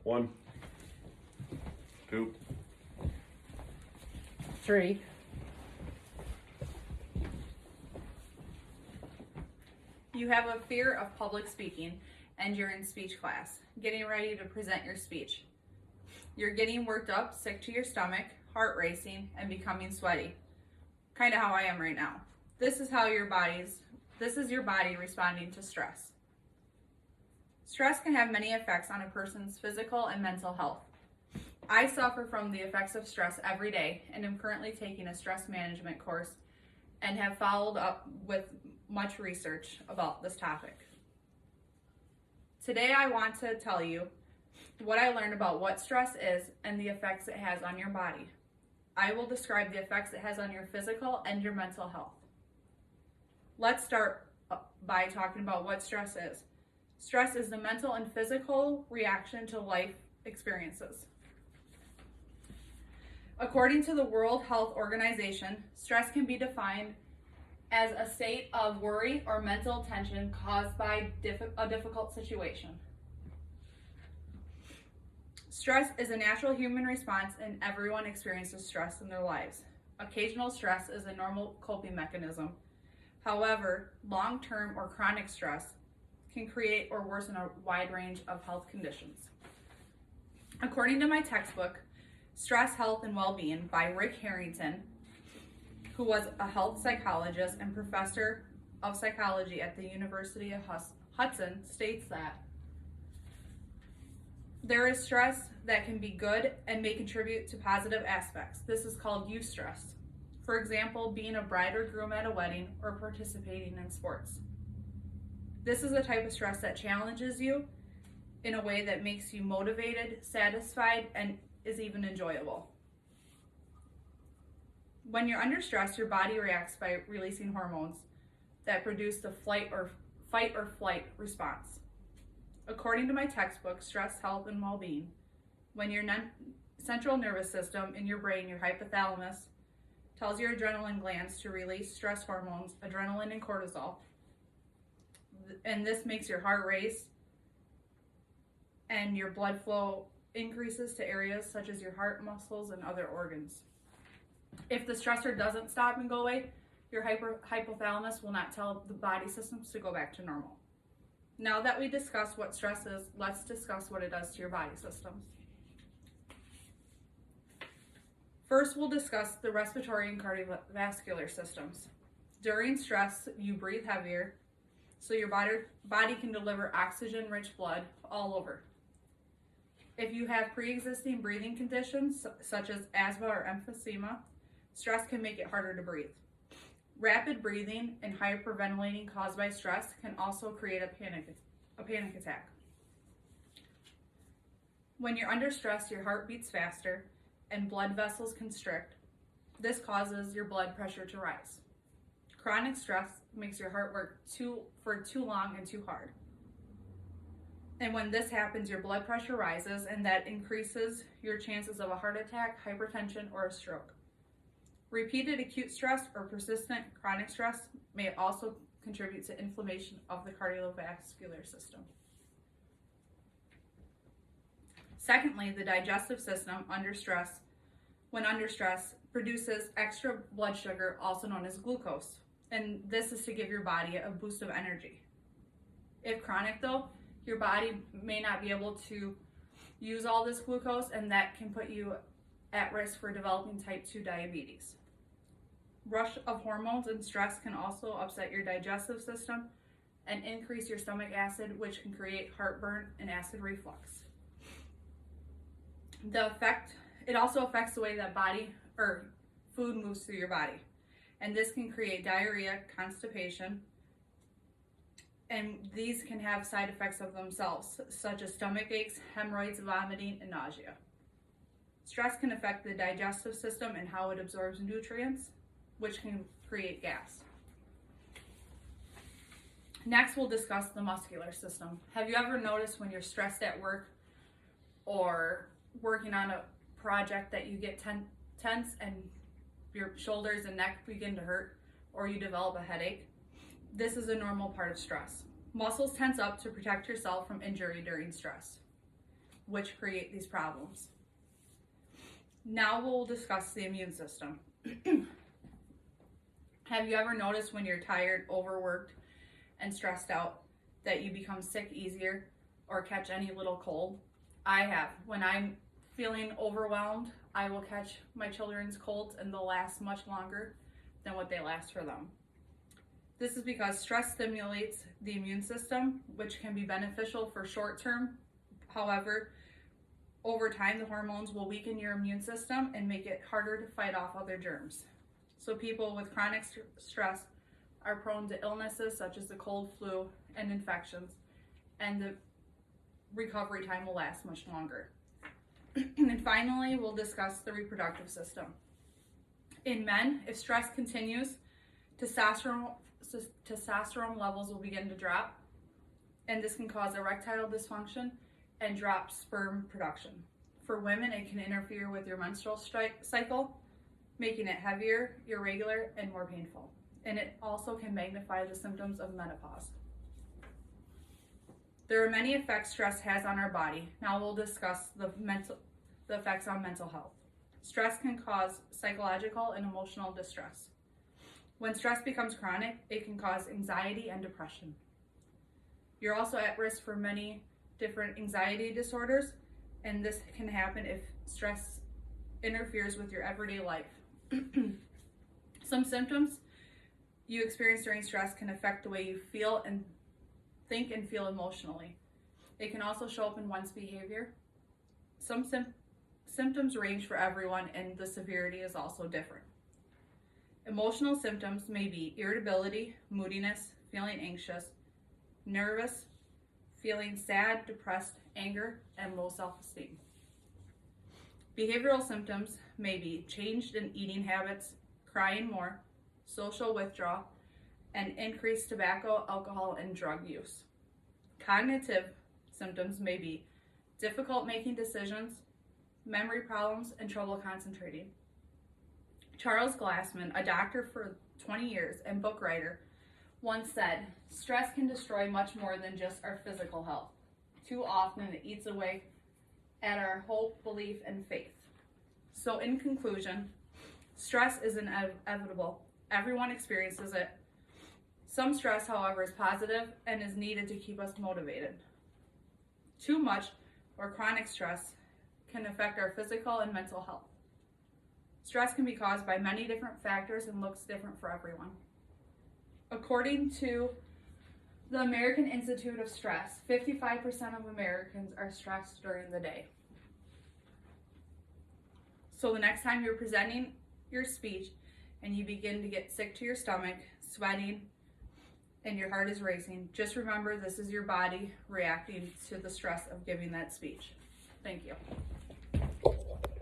1, 2, 3, 'You have a fear of public speaking and you're in speech class, getting ready to present your speech. You're getting worked up, sick to your stomach, heart racing, and becoming sweaty. Kind of how I am right now. This is your body responding to stress. Stress can have many effects on a person's physical and mental health. I suffer from the effects of stress every day and am currently taking a stress management course and have followed up with much research about this topic. Today I want to tell you what I learned about what stress is and the effects it has on your body. I will describe the effects it has on your physical and your mental health. Let's start by talking about what stress is. Stress is the mental and physical reaction to life experiences. According to the World Health Organization, stress can be defined as a state of worry or mental tension caused by a difficult situation. Stress is a natural human response, and everyone experiences stress in their lives. Occasional stress is a normal coping mechanism. However, long-term or chronic stress can create or worsen a wide range of health conditions. According to my textbook, Stress, Health, and Well-Being by Rick Harrington, who was a health psychologist and professor of psychology at the University of Hudson, states that there is stress that can be good and may contribute to positive aspects. This is called eustress. For example, being a bride or groom at a wedding or participating in sports. This is a type of stress that challenges you in a way that makes you motivated, satisfied, and is even enjoyable. When you're under stress, your body reacts by releasing hormones that produce the fight or flight response. According to my textbook, Stress, Health, and Well-Being, when your central nervous system in your brain, your hypothalamus, tells your adrenaline glands to release stress hormones, adrenaline and cortisol, and this makes your heart race and your blood flow increases to areas such as your heart muscles and other organs. If the stressor doesn't stop and go away, your hypothalamus will not tell the body systems to go back to normal. Now that we discussed what stress is, let's discuss what it does to your body systems. First, we'll discuss the respiratory and cardiovascular systems. During stress, you breathe heavier, so your body can deliver oxygen-rich blood all over. If you have pre-existing breathing conditions, such as asthma or emphysema, stress can make it harder to breathe. Rapid breathing and hyperventilating caused by stress can also create a panic attack. When you're under stress, your heart beats faster and blood vessels constrict. This causes your blood pressure to rise. Chronic stress makes your heart work for too long and too hard. And when this happens, your blood pressure rises, and that increases your chances of a heart attack, hypertension, or a stroke. Repeated acute stress or persistent chronic stress may also contribute to inflammation of the cardiovascular system. Secondly, the digestive system when under stress, produces extra blood sugar, also known as glucose, and this is to give your body a boost of energy. If chronic though, your body may not be able to use all this glucose, and that can put you at risk for developing type 2 diabetes. Rush of hormones and stress can also upset your digestive system and increase your stomach acid, which can create heartburn and acid reflux. It also affects the way that food moves through your body, and this can create diarrhea, constipation, and these can have side effects of themselves, such as stomach aches, hemorrhoids, vomiting, and nausea. Stress can affect the digestive system and how it absorbs nutrients, which can create gas. Next, we'll discuss the muscular system. Have you ever noticed when you're stressed at work or working on a project that you get tense and your shoulders and neck begin to hurt, or you develop a headache? This is a normal part of stress. Muscles tense up to protect yourself from injury during stress. which create these problems. Now we'll discuss the immune system. Have you ever noticed when you're tired, overworked, and stressed out that you become sick easier or catch any little cold? I have. When I'm feeling overwhelmed, I will catch my children's colds and they'll last much longer than what they last for them. This is because stress stimulates the immune system, which can be beneficial for short term. However, over time, the hormones will weaken your immune system and make it harder to fight off other germs. So people with chronic stress are prone to illnesses such as the cold, flu, and infections, and the recovery time will last much longer. And finally, we'll discuss the reproductive system. In men, if stress continues, testosterone levels will begin to drop, and this can cause erectile dysfunction and drop sperm production. For women, it can interfere with your menstrual cycle, making it heavier, irregular, and more painful. And it also can magnify the symptoms of menopause. There are many effects stress has on our body. Now we'll discuss the effects on mental health. Stress can cause psychological and emotional distress. When stress becomes chronic, it can cause anxiety and depression. You're also at risk for many different anxiety disorders, and this can happen if stress interferes with your everyday life. Some symptoms you experience during stress can affect the way you feel and think and feel emotionally. It can also show up in one's behavior. Some symptoms range for everyone, and the severity is also different. Emotional symptoms may be irritability, moodiness, feeling anxious, nervous, feeling sad, depressed, anger, and low self-esteem. Behavioral symptoms may be changed in eating habits, crying more, social withdrawal, and increased tobacco, alcohol, and drug use. Cognitive symptoms may be difficult making decisions, memory problems, and trouble concentrating. Charles Glassman, a doctor for 20 years and book writer, once said, "Stress can destroy much more than just our physical health. Too often it eats away at our hope, belief, and faith." So in conclusion, stress is inevitable. Everyone experiences it. Some stress, however, is positive and is needed to keep us motivated. Too much or chronic stress can affect our physical and mental health. Stress can be caused by many different factors and looks different for everyone. According to the American Institute of Stress, 55% of Americans are stressed during the day. So the next time you're presenting your speech and you begin to get sick to your stomach, sweating, and your heart is racing, just remember this is your body reacting to the stress of giving that speech. Thank you.